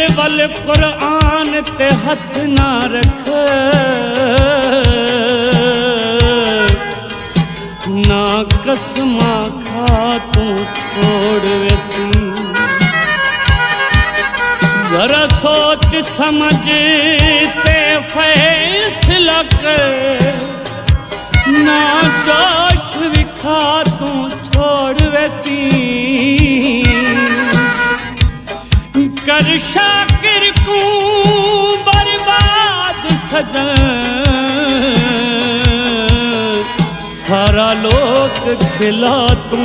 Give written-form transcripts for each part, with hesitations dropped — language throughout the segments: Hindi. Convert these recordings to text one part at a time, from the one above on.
दिल वल कुरान ते हथ ना रख, ना कसमा खा तू छोड़ वैसी। जरा सोच समझ ते फैसला कर, ना जोश विखा तू छोड़ वैसी। कर शाकिर को बर्बाद सजन, सारा लोग खिला तू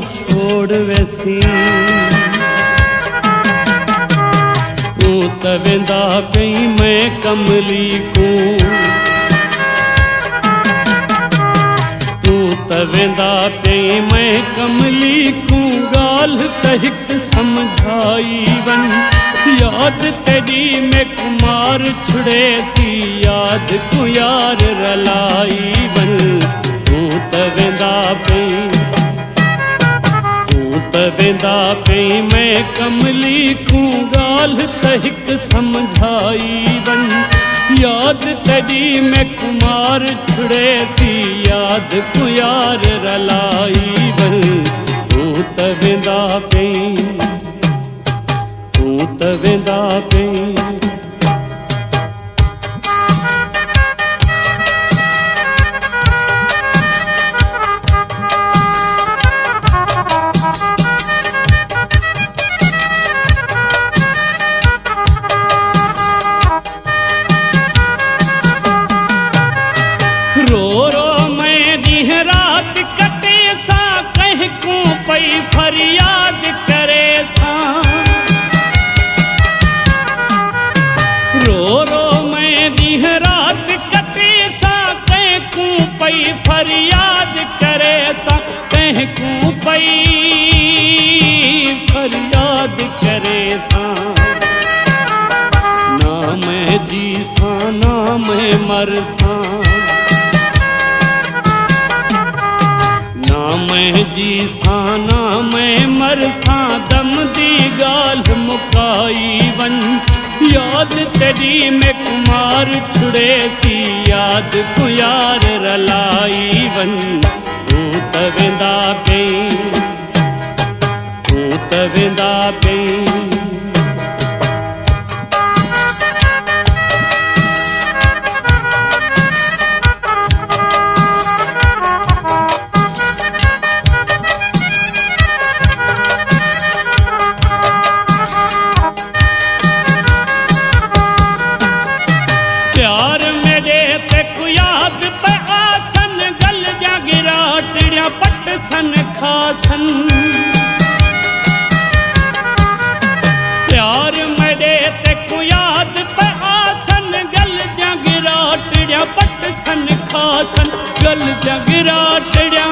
छोड़ वैसी। तू तवेंदा पई मैं कमली को, तू तवेंदा पई मैं कमली को। गाल तहिक समझाई वन, याद तेरी में कुमार छुड़े सी, याद को यार रलाई वन। तू तवेंदा पई, तू तवेंदा पई मैं कमली को। गाल तहिक समझाई वन, याद तेरी में कुमार छुड़े सी, याद को यार रलाई वन। तू तवेंदा पई, तू तवेंदा पई। रो रो मैं दिन रात कटे सा, कह को पई फरियाद करे सा। रो रो मैं दिन रात कटे सा, कह को पई फरियाद करे सा। कह को पई फरियाद करे सा। ना मैं जी सा ना मैं मर सा, ना मैं जी सा ना मैं मर सा। दम दी गाल मुकाई वन, याद तेरी में कुमार छुड़े सी, याद को यार रलाई वन। तू तवेंदा पई, तू तवेंदा पई। प्यार मेरे ते को याद पे आसन, गल जा गिरा टिड़िया पट सन खासन। प्यार मेरे ते को याद पे आसन, गल जा गिरा टिड़िया पट सन खासन। गल जा गिरा टिड़िया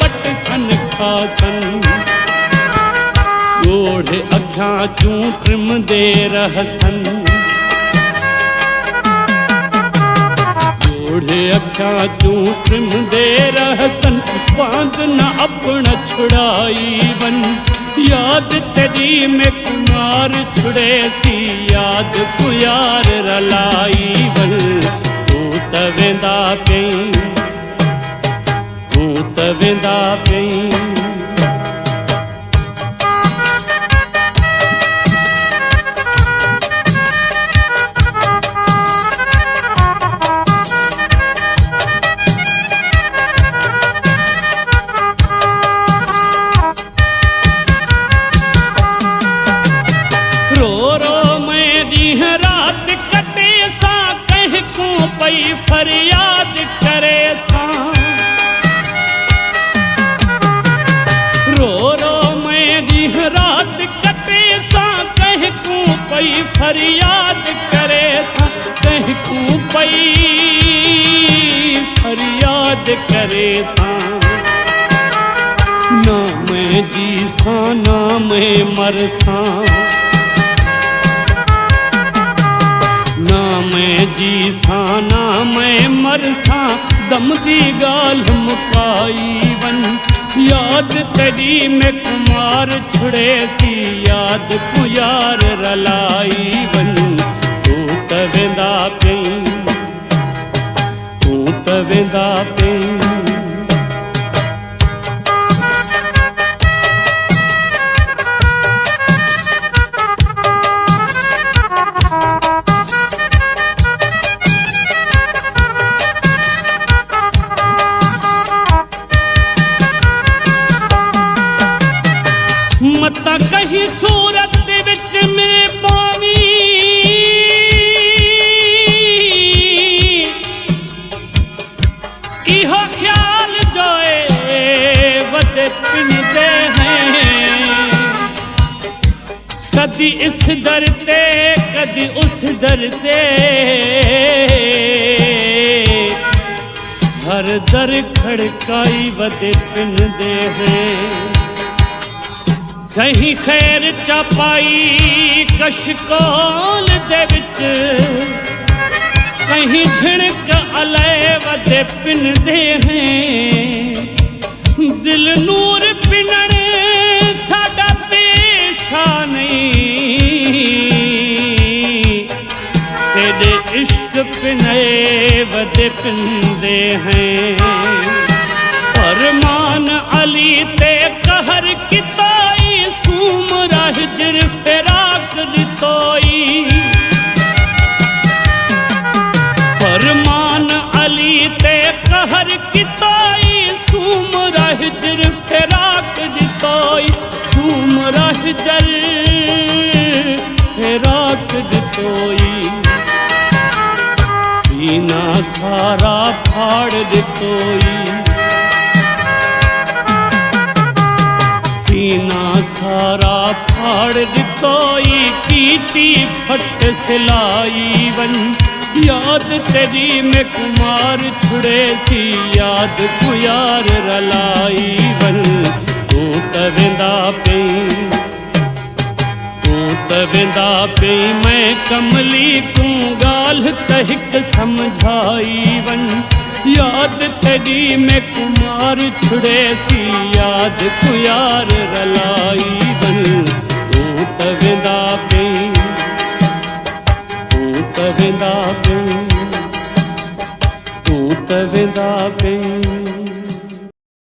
पट सन खासन। गोढ़े अखा चूं ट्रिम दे रहसन, गोढ़े अखा चूं ट्रिम दे रहसन। बांध न अपना छुड़ाई वन, याद तेरी में कुमार छुड़े सी, याद को यार रलाई वन। तू तवेंदा पई, तू तवेंदा पई। फरियाद करे सा। रो रो मैं दिन रात कटे सा, कह को पई फरियाद करे सा। कह को पई फरियाद करे सा। ना मैं जी सा ना मैं मर सा, ना मैं जी सा ना मैं मर सा। दम दी गाल मुकाई वन, याद तेरी में कुमार छुड़े सी याद को यार रलाई वन तू त वेंदा पई तू त वेंदा पई मता कहीं सूरत विच में पावी इहो ख्याल जोए वदे पिंदे हैं कदी इस दर ते कदी उस दर ते हर दर खड़काई वदे पिंदे हैं कहीं खैर चापाई कशकोल दे विच कहीं झिणक अलय वदे पिंदे हैं दिल नूर पिनण साडा पेशा नहीं तेरे इश्क पिने वदे पिंदे हैं फरमान अली ते कहर किताई सूमरा हिजर फिराक दितोई फरमान अली ते कहर किताई सूमरा हिजर फिराक दितोई सूमरा हिजर फिराक दितोई सीना सारा फाड़ दितोई सीना सारा फाड़ दितोई कीती फट सिलाई वन याद तेरी में कुमार छुड़े सी याद को यार रलाई वन तू त वेंदा पई तू त वेंदा पई मैं कमली तू गाल तहिक समझाई वन याद तेरी में कुमार छुड़े सी याद को यार रलाई वन तू त वेंदा पई तू त वेंदा पई तू त वेंदा पई।